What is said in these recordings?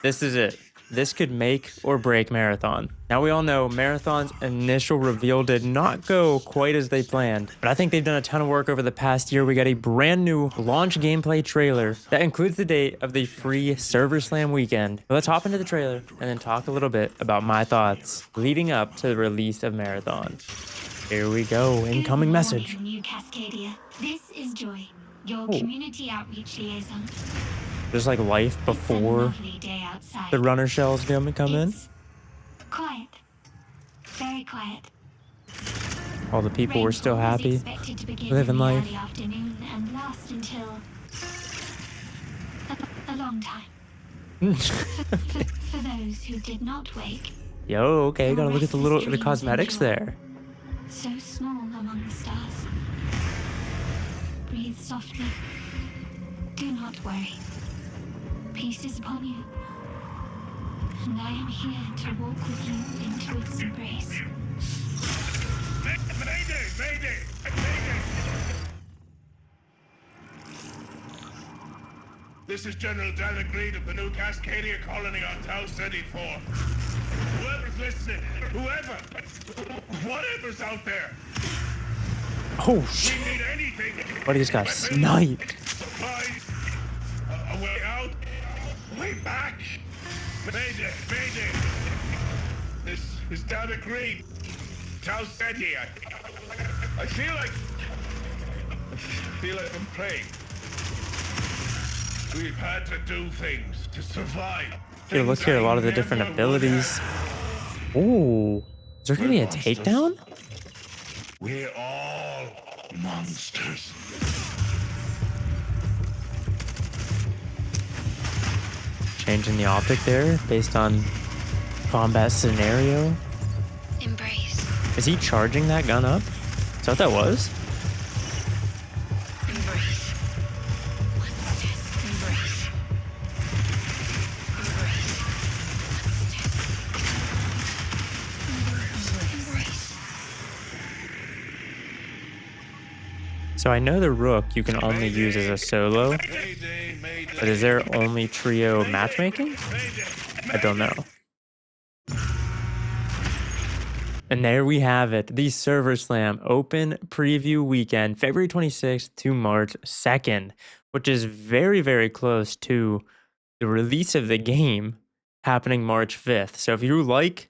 This is it. This could make or break Marathon. Now we all know Marathon's initial reveal did not go quite as they planned, but I think they've done a ton of work over the past year. We got a brand new launch gameplay trailer that includes the date of the free Server Slam weekend. Let's hop into the trailer and then talk a little bit about my thoughts leading up to the release of Marathon. Here we go, incoming message. New Cascadia. This is Joy, your Oh. community outreach liaison. There's like life It's a before lovely day outside. the runner shells come in. It's quiet. Very quiet. All the people were still Rainfall is happy, expected to begin living in the life. early afternoon and last until a long time. For those who did not wake, Yo, okay, gotta look at the cosmetics there. so small among the stars. Breathe softly. Do not worry. Peace is upon you. And I am here to walk with you into its embrace. Mayday! Mayday! Mayday! This is General Dan Agreed of the new Cascadia colony on Tau 34. Whoever's listening, whatever's out there, Oh we shit! need anything. What, he just got sniped. Supplies, a way out, a way back. Mayday! Mayday! This is Dan Agreed. Tau City. I feel like I'm praying. We've had to do things to survive. Here, look here, a lot of the different abilities. Ooh, is there gonna be a takedown? We're all monsters. Changing the optic there based on combat scenario. Embrace. Is he charging that gun up? Is that what that was? Embrace. One step. Embrace. Embrace. So I know the Rook you can only use as a solo, Mayday, mayday. but is there only trio matchmaking? Mayday. I don't know. And there we have it, the Server Slam open preview weekend, February 26th to March 2nd, which is very, very close to the release of the game happening March 5th. So if you like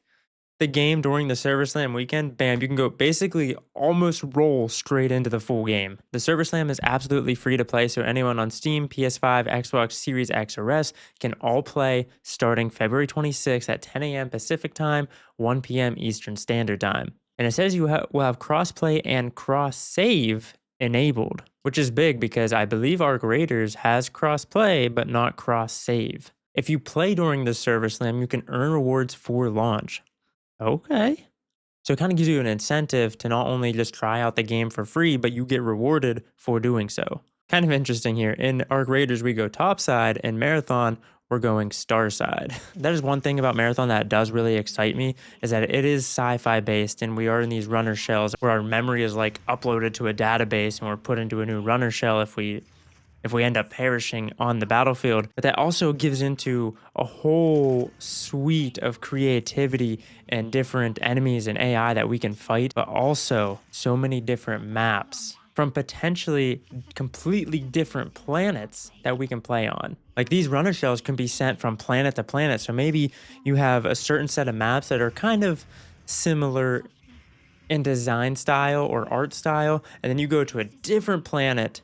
the game during the Server Slam weekend, bam, you can go basically almost roll straight into the full game. The Server Slam is absolutely free to play, so anyone on Steam, PS5, Xbox Series X or S can all play starting February 26th at 10 a.m. Pacific Time, 1 p.m. Eastern Standard Time. And it says you will have crossplay and cross-save enabled, which is big because I believe Arc Raiders has crossplay but not cross-save. If you play during the Server Slam, you can earn rewards for launch. Okay. So it kind of gives you an incentive to not only just try out the game for free, but you get rewarded for doing so. Kind of interesting here. In Arc Raiders, we go topside, and Marathon, we're going starside. That is one thing about Marathon that does really excite me, is that it is sci-fi based, and we are in these runner shells where our memory is like uploaded to a database and we're put into a new runner shell if we end up perishing on the battlefield. But that also gives into a whole suite of creativity and different enemies and AI that we can fight, but also so many different maps from potentially completely different planets that we can play on. Like, these runner shells can be sent from planet to planet. So maybe you have a certain set of maps that are kind of similar in design style or art style, and then you go to a different planet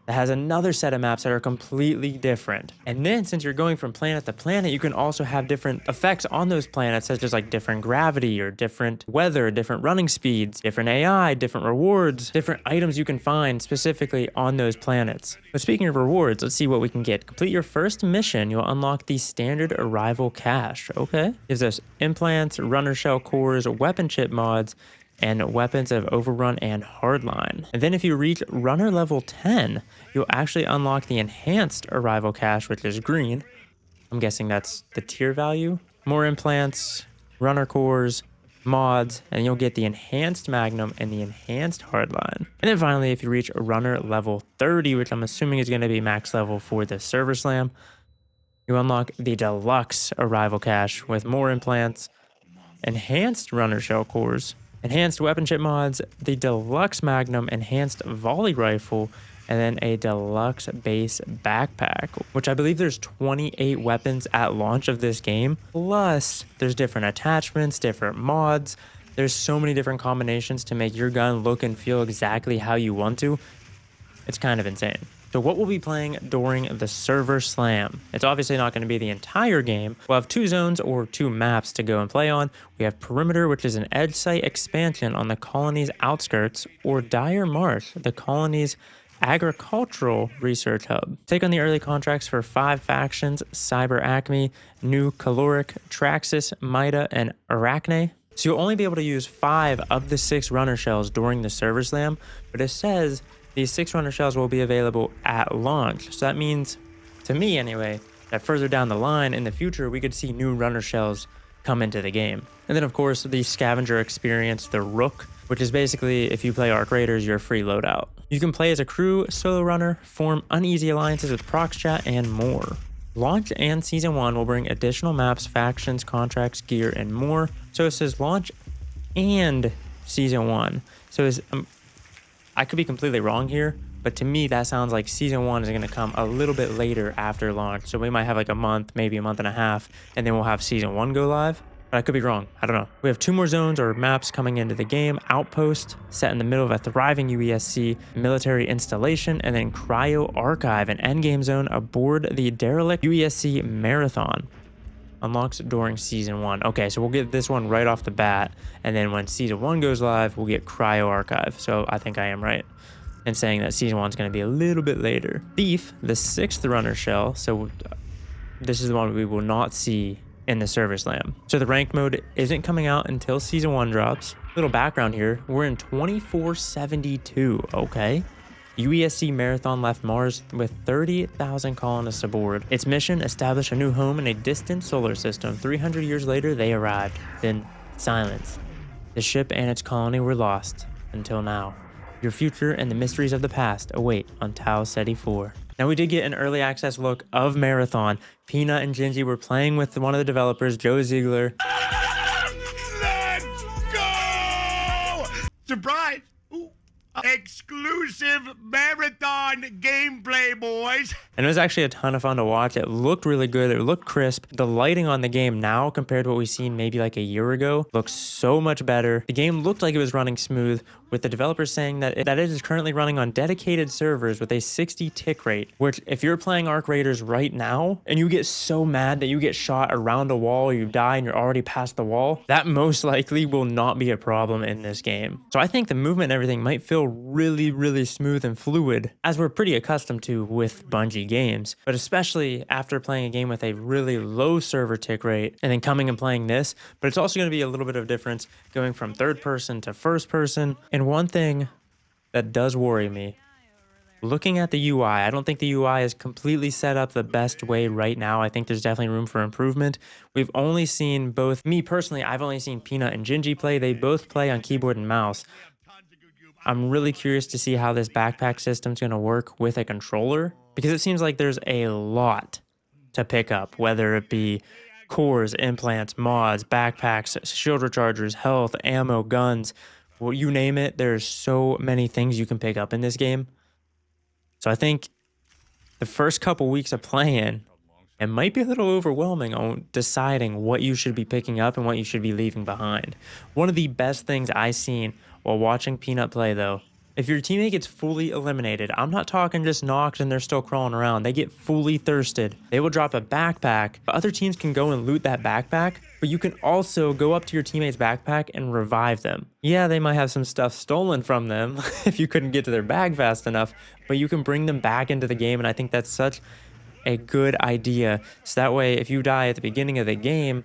that has another set of maps that are completely different. And then since you're going from planet to planet, you can also have different effects on those planets, such as like different gravity or different weather, different running speeds, different AI, different rewards, different items you can find specifically on those planets. But speaking of rewards, let's see what we can get. Complete your first mission, you'll unlock the standard arrival cache. Okay. Gives us implants, runner shell cores, weapon chip mods, and weapons of Overrun and Hardline. And then if you reach runner level 10, you'll actually unlock the enhanced arrival cache, which is green. I'm guessing that's the tier value. More implants, runner cores, mods, and you'll get the enhanced Magnum and the enhanced Hardline. And then finally, if you reach runner level 30, which I'm assuming is going to be max level for the Server Slam, You unlock the deluxe arrival cache with more implants, enhanced runner shell cores, enhanced weapon chip mods, the deluxe magnum enhanced volley rifle, and then a deluxe base backpack, which I believe there's 28 weapons at launch of this game. Plus, there's different attachments, different mods. There's so many different combinations to make your gun look and feel exactly how you want to. It's kind of insane. So what we'll be playing during the server slam? It's obviously not going to be the entire game. We'll have 2 zones or 2 maps to go and play on. We have Perimeter, which is an edge site expansion on the colony's outskirts, or Dire Marsh, the colony's agricultural research hub. Take on the early contracts for 5 factions: Cyber Acme, New Caloric, Traxxas, Mida, and Arachne. So you'll only be able to use 5 of the 6 runner shells during the server slam, but it says these 6 runner shells will be available at launch. So that means, to me anyway, that further down the line in the future, we could see new runner shells come into the game. And then of course, the scavenger experience, the Rook, which is basically, if you play Arc Raiders, your free loadout. You can play as a crew, solo runner, form uneasy alliances with prox chat, and more. Launch and Season 1 will bring additional maps, factions, contracts, gear, and more. So it says launch and Season 1. So I could be completely wrong here, but to me, that sounds like Season 1 is going to come a little bit later after launch. So we might have like a month, maybe a month and a half, and then we'll have Season 1 go live. But I could be wrong. I don't know. We have 2 more zones or maps coming into the game: Outpost, set in the middle of a thriving UESC military installation, and then Cryo Archive, an endgame zone aboard the derelict UESC Marathon. Unlocks during Season 1. Okay, so we'll get this one right off the bat, and then when Season 1 goes live, we'll get Cryo Archive. So I think I am right in saying that Season 1 is going to be a little bit later. Thief, the 6th runner shell. So this is the one we will not see in the server slam. So the ranked mode isn't coming out until Season 1 drops. Little background here, we're in 2472, okay? UESC Marathon left Mars with 30,000 colonists aboard. Its mission: establish a new home in a distant solar system. 300 years later, they arrived. Then, silence. The ship and its colony were lost. Until now. Your future and the mysteries of the past await on Tau Ceti 4. Now, we did get an early access look of Marathon. Peanut and Gingy were playing with one of the developers, Joe Ziegler. Let's go! Surprise! Ooh. Exclusive Marathon gameplay, boys. And it was actually a ton of fun to watch. It looked really good. It looked crisp. The lighting on the game now compared to what we've seen maybe like a year ago looks so much better. The game looked like it was running smooth, with the developers saying that it is currently running on dedicated servers with a 60 tick rate, which if you're playing Arc Raiders right now and you get so mad that you get shot around a wall, you die and you're already past the wall, that most likely will not be a problem in this game. So I think the movement and everything might feel really, really smooth and fluid, as we're pretty accustomed to with Bungie games, but especially after playing a game with a really low server tick rate and then coming and playing this. But it's also going to be a little bit of difference going from third person to first person. And one thing that does worry me, looking at the UI, I don't think the UI is completely set up the best way right now. I think there's definitely room for improvement. We've only seen both, me personally, I've only seen Peanut and Gingy play. They both play on keyboard and mouse. I'm really curious to see how this backpack system is going to work with a controller, because it seems like there's a lot to pick up, whether it be cores, implants, mods, backpacks, shield rechargers, health, ammo, guns, well, you name it. There's so many things you can pick up in this game. So I think the first couple weeks of playing, it might be a little overwhelming on deciding what you should be picking up and what you should be leaving behind. One of the best things I've seen while watching Peanut play, though, if your teammate gets fully eliminated, I'm not talking just knocked and they're still crawling around, they get fully thirsted, they will drop a backpack. Other teams can go and loot that backpack, but you can also go up to your teammate's backpack and revive them. Yeah, they might have some stuff stolen from them if you couldn't get to their bag fast enough, but you can bring them back into the game, and I think that's such a good idea. So that way, if you die at the beginning of the game,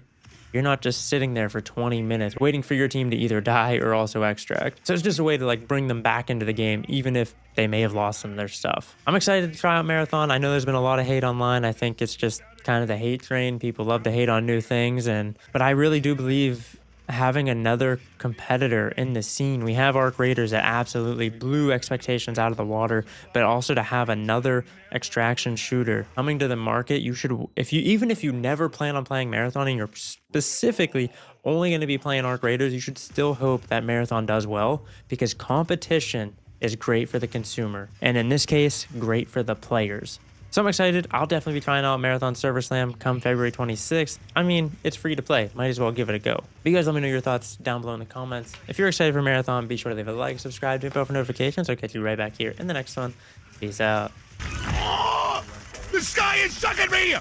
you're not just sitting there for 20 minutes waiting for your team to either die or also extract. So it's just a way to like bring them back into the game, even if they may have lost some of their stuff. I'm excited to try out Marathon. I know there's been a lot of hate online. I think it's just kind of the hate train. People love to hate on new things, but I really do believe having another competitor in the scene. We have Arc Raiders that absolutely blew expectations out of the water, but also to have another extraction shooter coming to the market, you should, if you, even if you never plan on playing Marathon and you're specifically only going to be playing Arc Raiders, you should still hope that Marathon does well, because competition is great for the consumer. And in this case, great for the players. So I'm excited. I'll definitely be trying out Marathon Server Slam come February 26th. I mean, it's free to play. Might as well give it a go. But you guys let me know your thoughts down below in the comments. If you're excited for Marathon, be sure to leave a like, subscribe, turn bell for notifications. I'll catch you right back here in the next one. Peace out. The sky is sucking me!